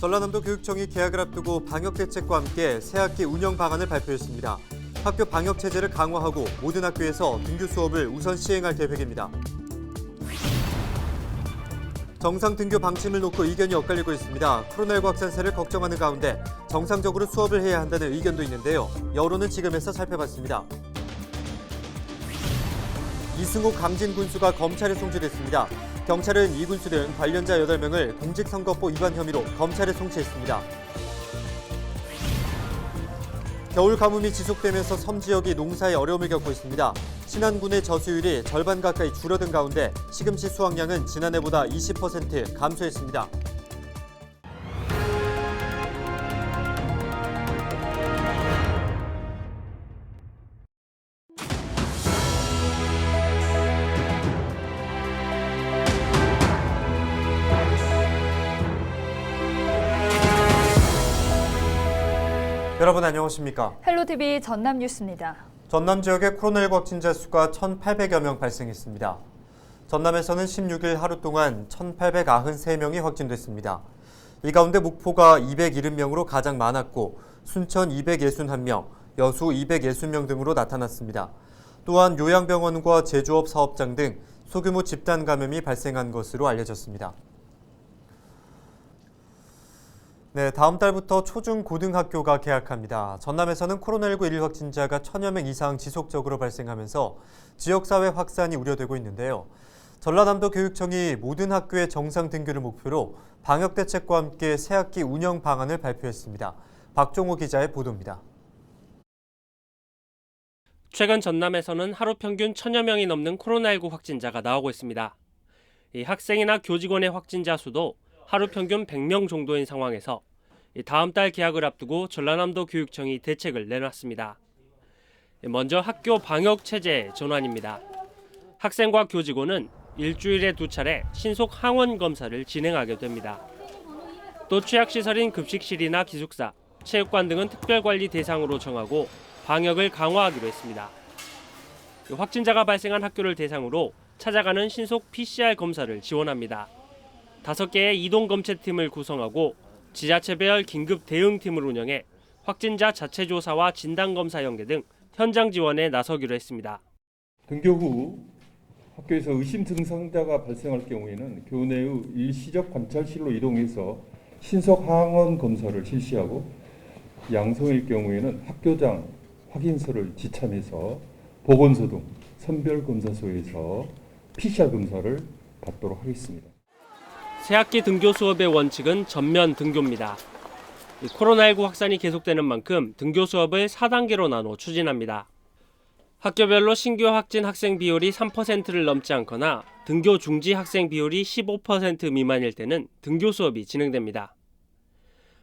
전라남도 교육청이 개학을 앞두고 방역대책과 함께 새학기 운영 방안을 발표했습니다. 학교 방역체제를 강화하고 모든 학교에서 등교 수업을 우선 시행할 계획입니다. 정상 등교 방침을 놓고 의견이 엇갈리고 있습니다. 코로나19 확산세를 걱정하는 가운데 정상적으로 수업을 해야 한다는 의견도 있는데요. 여론은 지금에서 살펴봤습니다. 이승욱 강진 군수가 검찰에 송치됐습니다. 경찰은 이 군수 등 관련자 8명을 공직선거법 위반 혐의로 검찰에 송치했습니다. 겨울 가뭄이 지속되면서 섬 지역이 농사에 어려움을 겪고 있습니다. 신안군의 저수율이 절반 가까이 줄어든 가운데 시금치 수확량은 지난해보다 20% 감소했습니다. 여러분 안녕하십니까? 헬로티비 전남 뉴스입니다. 전남 지역의 코로나19 확진자 수가 1,800여 명 발생했습니다. 전남에서는 16일 하루 동안 1,893명이 확진됐습니다. 이 가운데 목포가 270명으로 가장 많았고 순천 261명, 여수 260명 등으로 나타났습니다. 또한 요양병원과 제조업 사업장 등 소규모 집단 감염이 발생한 것으로 알려졌습니다. 네, 다음 달부터 초중 고등학교가 개학합니다. 전남에서는 코로나19 일일 확진자가 1,000여 명 이상 지속적으로 발생하면서 지역사회 확산이 우려되고 있는데요. 전라남도 교육청이 모든 학교의 정상 등교를 목표로 방역대책과 함께 새학기 운영 방안을 발표했습니다. 박종호 기자의 보도입니다. 최근 전남에서는 하루 평균 1,000여 명이 넘는 코로나19 확진자가 나오고 있습니다. 이 학생이나 교직원의 확진자 수도 하루 평균 100명 정도인 상황에서 다음 달 개학을 앞두고 전라남도 교육청이 대책을 내놨습니다. 먼저 학교 방역 체제 전환입니다. 학생과 교직원은 일주일에 2차례 신속 항원 검사를 진행하게 됩니다. 또 취약시설인 급식실이나 기숙사, 체육관 등은 특별관리 대상으로 정하고 방역을 강화하기로 했습니다. 확진자가 발생한 학교를 대상으로 찾아가는 신속 PCR 검사를 지원합니다. 5개의 이동검체팀을 구성하고 지자체별 긴급 대응팀을 운영해 확진자 자체 조사와 진단검사 연계 등 현장 지원에 나서기로 했습니다. 등교 후 학교에서 의심 증상자가 발생할 경우에는 교내의 일시적 관찰실로 이동해서 신속 항원 검사를 실시하고 양성일 경우에는 학교장 확인서를 지참해서 보건소 등 선별검사소에서 PCR 검사를 받도록 하겠습니다. 새학기 등교 수업의 원칙은 전면 등교입니다. 코로나19 확산이 계속되는 만큼 등교 수업을 4단계로 나눠 추진합니다. 학교별로 신규 확진 학생 비율이 3%를 넘지 않거나 등교 중지 학생 비율이 15% 미만일 때는 등교 수업이 진행됩니다.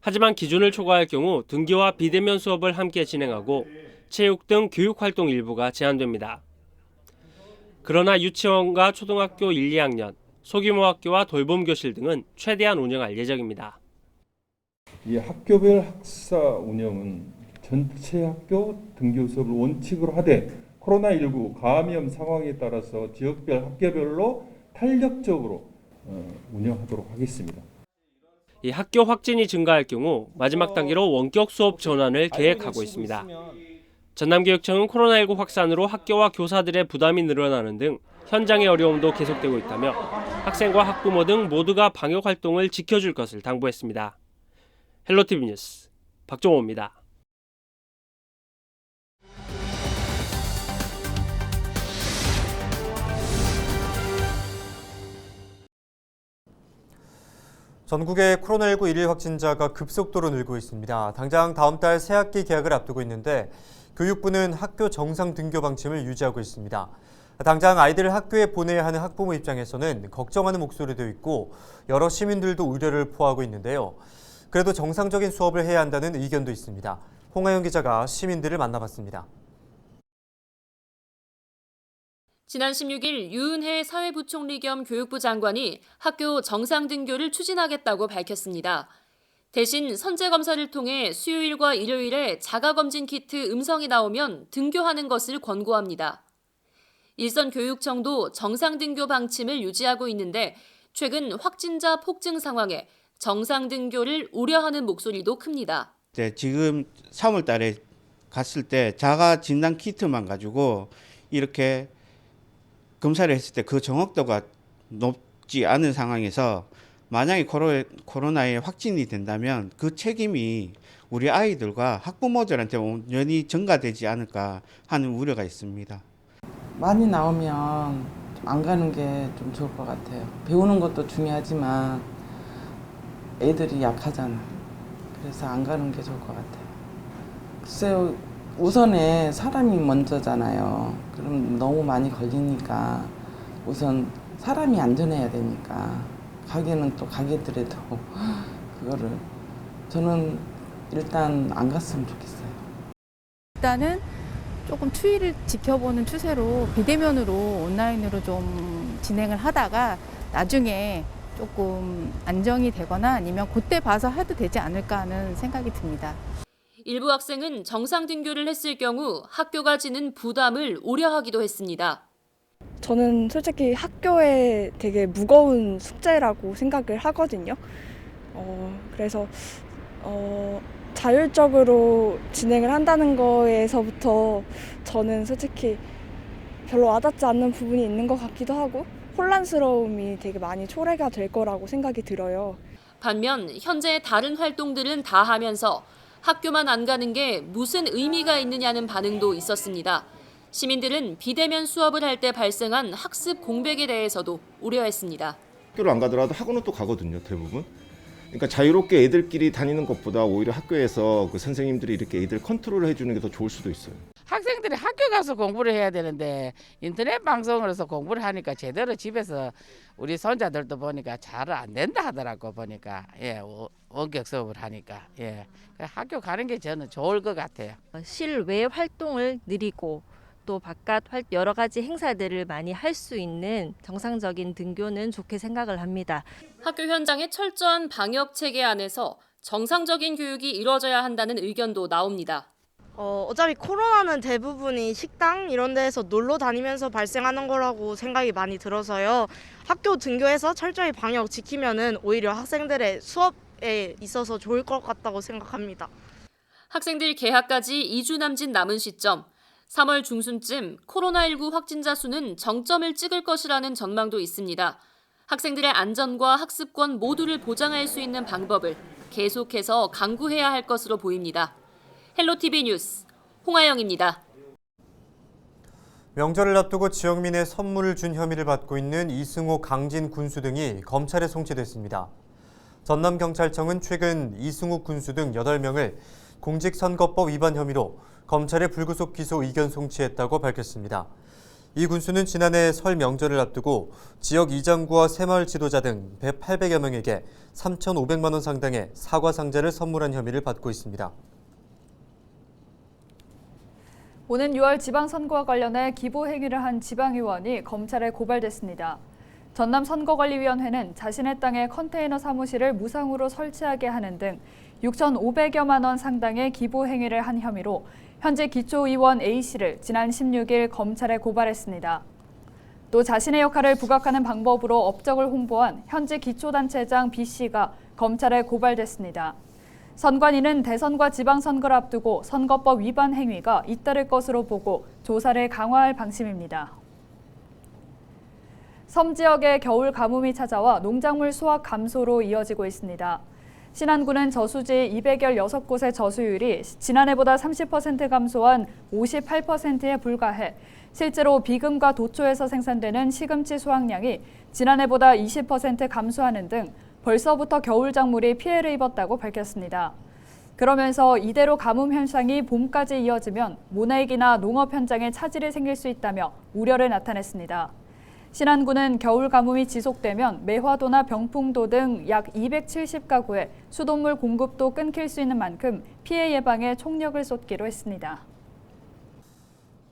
하지만 기준을 초과할 경우 등교와 비대면 수업을 함께 진행하고 체육 등 교육활동 일부가 제한됩니다. 그러나 유치원과 초등학교 1, 2학년, 소규모 학교와 돌봄교실 등은 최대한 운영할 예정입니다. 이 학교별 학사 운영은 전체 학교 등교 수업을 원칙으로 하되 코로나19 감염 상황에 따라서 지역별 학교별로 탄력적으로 운영하도록 하겠습니다. 이 학교 확진이 증가할 경우 마지막 단계로 원격 수업 전환을 계획하고 있습니다. 전남교육청은 코로나19 확산으로 학교와 교사들의 부담이 늘어나는 등 현장의 어려움도 계속되고 있다며 학생과 학부모 등 모두가 방역 활동을 지켜줄 것을 당부했습니다. 헬로티비 뉴스 박종호입니다. 전국의 코로나19 일일 확진자가 급속도로 늘고 있습니다. 당장 다음 달 새학기 개학을 앞두고 있는데 교육부는 학교 정상 등교 방침을 유지하고 있습니다. 당장 아이들을 학교에 보내야 하는 학부모 입장에서는 걱정하는 목소리도 있고 여러 시민들도 우려를 포하고 있는데요. 그래도 정상적인 수업을 해야 한다는 의견도 있습니다. 홍하영 기자가 시민들을 만나봤습니다. 지난 16일 유은혜 사회부총리 겸 교육부 장관이 학교 정상 등교를 추진하겠다고 밝혔습니다. 대신 선제검사를 통해 수요일과 일요일에 자가검진 키트 음성이 나오면 등교하는 것을 권고합니다. 일선 교육청도 정상 등교 방침을 유지하고 있는데 최근 확진자 폭증 상황에 정상 등교를 우려하는 목소리도 큽니다. 지금 3월 달에 갔을 때 자가 진단 키트만 가지고 이렇게 검사를 했을 때 그 정확도가 높지 않은 상황에서 만약에 코로나에 확진이 된다면 그 책임이 우리 아이들과 학부모들한테 온전히 전가되지 않을까 하는 우려가 있습니다. 많이 나오면 좀 안 가는 게 좀 좋을 것 같아요. 배우는 것도 중요하지만 애들이 약하잖아. 그래서 안 가는 게 좋을 것 같아요. 글쎄요, 우선에 사람이 먼저잖아요. 그럼 너무 많이 걸리니까 우선 사람이 안전해야 되니까 가게는 또 가게들에도 그거를 저는 일단 안 갔으면 좋겠어요. 일단은 조금 추이를 지켜보는 추세로 비대면으로 온라인으로 좀 진행을 하다가 나중에 조금 안정이 되거나 아니면 그때 봐서 해도 되지 않을까 하는 생각이 듭니다. 일부 학생은 정상 등교를 했을 경우 학교가 지는 부담을 우려하기도 했습니다. 저는 솔직히 학교에 되게 무거운 숙제라고 생각을 하거든요. 그래서 자율적으로 진행을 한다는 거에서부터 저는 솔직히 별로 와닿지 않는 부분이 있는 것 같기도 하고 혼란스러움이 되게 많이 초래가 될 거라고 생각이 들어요. 반면 현재 다른 활동들은 다 하면서 학교만 안 가는 게 무슨 의미가 있느냐는 반응도 있었습니다. 시민들은 비대면 수업을 할 때 발생한 학습 공백에 대해서도 우려했습니다. 학교를 안 가더라도 학원은 또 가거든요, 대부분. 그러니까 자유롭게 애들끼리 다니는 것보다 오히려 학교에서 그 선생님들이 이렇게 애들 컨트롤을 해주는 게 더 좋을 수도 있어요. 학생들이 학교 가서 공부를 해야 되는데 인터넷 방송으로서 공부를 하니까 제대로 집에서 우리 손자들도 보니까 잘 안 된다 하더라고 보니까 원격 수업을 하니까 학교 가는 게 저는 좋을 것 같아요. 실외 활동을 늘리고 또 바깥 여러 가지 행사들을 많이 할 수 있는 정상적인 등교는 좋게 생각을 합니다. 학교 현장의 철저한 방역 체계 안에서 정상적인 교육이 이루어져야 한다는 의견도 나옵니다. 어차피 코로나는 대부분이 식당 이런 데에서 놀러 다니면서 발생하는 거라고 생각이 많이 들어서요. 학교 등교해서 철저히 방역 지키면은 오히려 학생들의 수업에 있어서 좋을 것 같다고 생각합니다. 학생들 개학까지 2주 남짓 남은 시점, 3월 중순쯤 코로나19 확진자 수는 정점을 찍을 것이라는 전망도 있습니다. 학생들의 안전과 학습권 모두를 보장할 수 있는 방법을 계속해서 강구해야 할 것으로 보입니다. 헬로티비 뉴스 홍하영입니다. 명절을 앞두고 지역민의 선물을 준 혐의를 받고 있는 이승호 강진 군수 등이 검찰에 송치됐습니다. 전남경찰청은 최근 이승욱 군수 등 8명을 공직선거법 위반 혐의로 검찰에 불구속 기소 의견 송치했다고 밝혔습니다. 이 군수는 지난해 설 명절을 앞두고 지역 이장구와 새마을 지도자 등 800여 명에게 3,500만 원 상당의 사과 상자를 선물한 혐의를 받고 있습니다. 오는 6월 지방선거와 관련해 기부 행위를 한 지방의원이 검찰에 고발됐습니다. 전남선거관리위원회는 자신의 땅에 컨테이너 사무실을 무상으로 설치하게 하는 등 6,500여만 원 상당의 기부 행위를 한 혐의로 현재 기초의원 A씨를 지난 16일 검찰에 고발했습니다. 또 자신의 역할을 부각하는 방법으로 업적을 홍보한 현재 기초단체장 B씨가 검찰에 고발됐습니다. 선관위는 대선과 지방선거를 앞두고 선거법 위반 행위가 잇따를 것으로 보고 조사를 강화할 방침입니다. 섬 지역에 겨울 가뭄이 찾아와 농작물 수확 감소로 이어지고 있습니다. 신안군은 저수지 216곳의 저수율이 지난해보다 30% 감소한 58%에 불과해 실제로 비금과 도초에서 생산되는 시금치 수확량이 지난해보다 20% 감소하는 등 벌써부터 겨울 작물이 피해를 입었다고 밝혔습니다. 그러면서 이대로 가뭄 현상이 봄까지 이어지면 모내기나 농업 현장에 차질이 생길 수 있다며 우려를 나타냈습니다. 신안군은 겨울 가뭄이 지속되면 매화도나 병풍도 등 약 270가구에 수돗물 공급도 끊길 수 있는 만큼 피해 예방에 총력을 쏟기로 했습니다.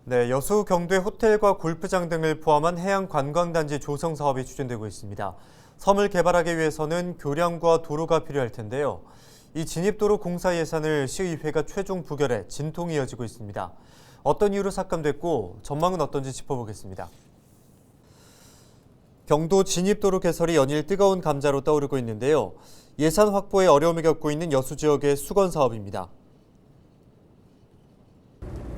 네, 여수 경도의 호텔과 골프장 등을 포함한 해양 관광단지 조성 사업이 추진되고 있습니다. 섬을 개발하기 위해서는 교량과 도로가 필요할 텐데요. 이 진입도로 공사 예산을 시의회가 최종 부결해 진통이 이어지고 있습니다. 어떤 이유로 삭감됐고 전망은 어떤지 짚어보겠습니다. 경도 진입도로 개설이 연일 뜨거운 감자로 떠오르고 있는데요. 예산 확보에 어려움을 겪고 있는 여수 지역의 수건 사업입니다.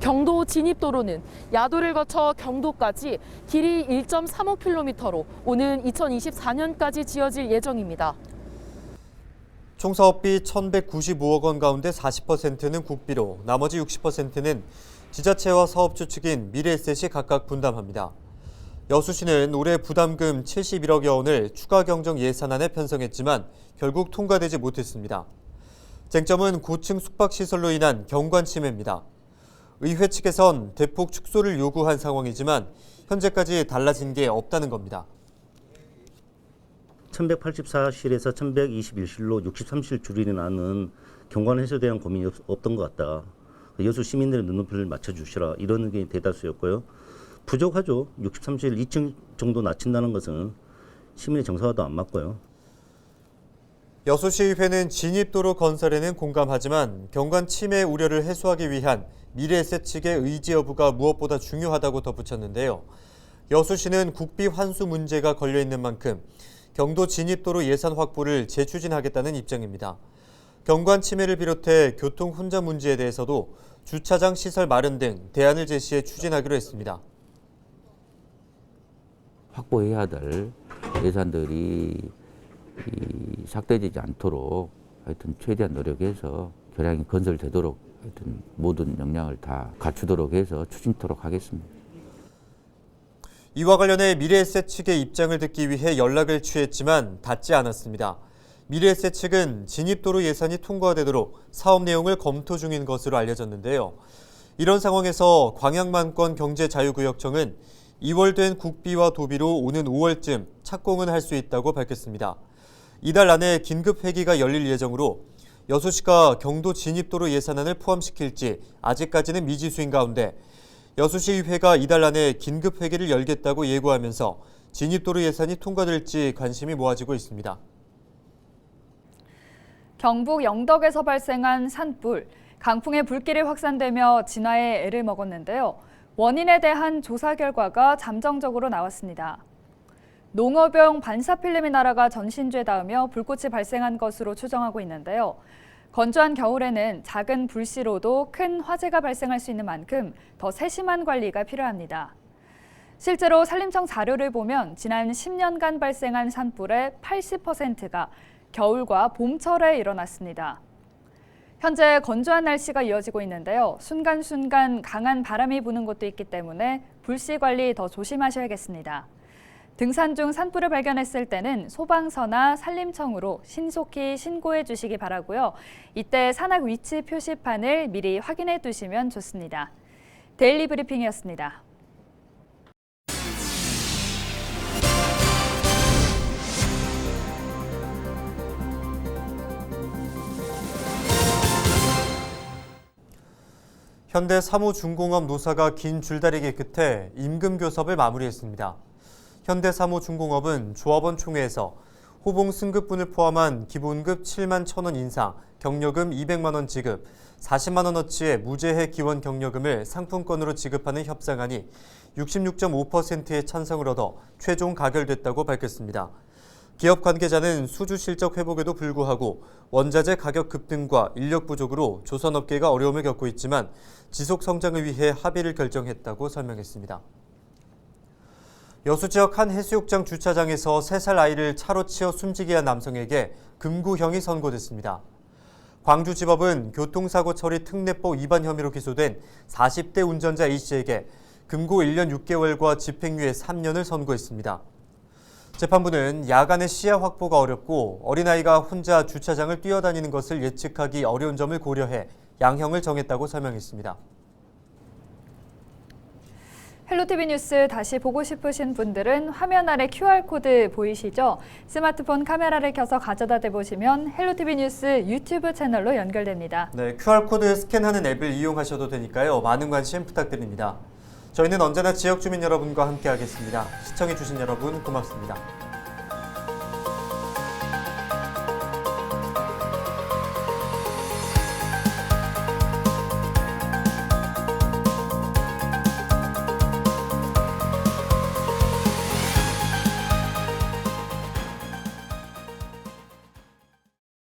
경도 진입도로는 야도를 거쳐 경도까지 길이 1.35km로 오는 2024년까지 지어질 예정입니다. 총 사업비 1,195억 원 가운데 40%는 국비로 나머지 60%는 지자체와 사업주 측인 미래에셋이 각각 분담합니다. 여수시는 올해 부담금 71억여 원을 추가 경정 예산안에 편성했지만 결국 통과되지 못했습니다. 쟁점은 고층 숙박시설로 인한 경관 침해입니다. 의회 측에선 대폭 축소를 요구한 상황이지만 현재까지 달라진 게 없다는 겁니다. 1184실에서 1121실로 63실 줄이 나는 경관 해소에 대한 고민이 없던 것 같다. 여수 시민들의 눈높이를 맞춰주시라 이런 의견이 대다수였고요. 부족하죠. 63실 2층 정도 낮춘다는 것은 시민의 정서와도 안 맞고요. 여수시의회는 진입도로 건설에는 공감하지만 경관 침해 우려를 해소하기 위한 미래에셋 측의 의지 여부가 무엇보다 중요하다고 덧붙였는데요. 여수시는 국비 환수 문제가 걸려있는 만큼 경도 진입도로 예산 확보를 재추진하겠다는 입장입니다. 경관 침해를 비롯해 교통 혼잡 문제에 대해서도 주차장 시설 마련 등 대안을 제시해 추진하기로 했습니다. 확보해야 될 예산들이 삭대되지 않도록 하여튼 최대한 노력해서 교량이 건설되도록 하여튼 모든 역량을 다 갖추도록 해서 추진토록 하겠습니다. 이와 관련해 미래에셋 측의 입장을 듣기 위해 연락을 취했지만 닿지 않았습니다. 미래에셋 측은 진입도로 예산이 통과되도록 사업 내용을 검토 중인 것으로 알려졌는데요. 이런 상황에서 광양만권 경제자유구역청은 2월 된 국비와 도비로 오는 5월쯤 착공은 할 수 있다고 밝혔습니다. 이달 안에 긴급 회기가 열릴 예정으로 여수시가 경도 진입도로 예산안을 포함시킬지 아직까지는 미지수인 가운데 여수시의회가 이달 안에 긴급 회기를 열겠다고 예고하면서 진입도로 예산이 통과될지 관심이 모아지고 있습니다. 경북 영덕에서 발생한 산불, 강풍에 불길이 확산되며 진화에 애를 먹었는데요. 원인에 대한 조사 결과가 잠정적으로 나왔습니다. 농업용 반사필름이 날아가 전신주에 닿으며 불꽃이 발생한 것으로 추정하고 있는데요. 건조한 겨울에는 작은 불씨로도 큰 화재가 발생할 수 있는 만큼 더 세심한 관리가 필요합니다. 실제로 산림청 자료를 보면 지난 10년간 발생한 산불의 80%가 겨울과 봄철에 일어났습니다. 현재 건조한 날씨가 이어지고 있는데요. 순간순간 강한 바람이 부는 곳도 있기 때문에 불씨 관리 더 조심하셔야겠습니다. 등산 중 산불을 발견했을 때는 소방서나 산림청으로 신속히 신고해 주시기 바라고요. 이때 산악 위치 표시판을 미리 확인해 두시면 좋습니다. 데일리 브리핑이었습니다. 현대사무중공업 노사가 긴 줄다리기 끝에 임금교섭을 마무리했습니다. 현대사무중공업은 조합원 총회에서 호봉 승급분을 포함한 기본급 7만 1,000원 인상, 경력금 200만 원 지급, 40만 원어치의 무제해 기원 경력금을 상품권으로 지급하는 협상안이 66.5%의 찬성을 얻어 최종 가결됐다고 밝혔습니다. 기업 관계자는 수주 실적 회복에도 불구하고 원자재 가격 급등과 인력 부족으로 조선업계가 어려움을 겪고 있지만 지속 성장을 위해 합의를 결정했다고 설명했습니다. 여수 지역 한 해수욕장 주차장에서 3살 아이를 차로 치어 숨지게 한 남성에게 금구형이 선고됐습니다. 광주지법은 교통사고 처리 특례법 위반 혐의로 기소된 40대 운전자 A씨에게 금고 1년 6개월과 집행유예 3년을 선고했습니다. 재판부는 야간에 시야 확보가 어렵고 어린아이가 혼자 주차장을 뛰어다니는 것을 예측하기 어려운 점을 고려해 양형을 정했다고 설명했습니다. 헬로티비 뉴스 다시 보고 싶으신 분들은 화면 아래 QR코드 보이시죠? 스마트폰 카메라를 켜서 가져다 대보시면 헬로티비 뉴스 유튜브 채널로 연결됩니다. 네, QR코드 스캔하는 앱을 이용하셔도 되니까요. 많은 관심 부탁드립니다. 저희는 언제나 지역 주민 여러분과 함께하겠습니다. 시청해주신 여러분 고맙습니다.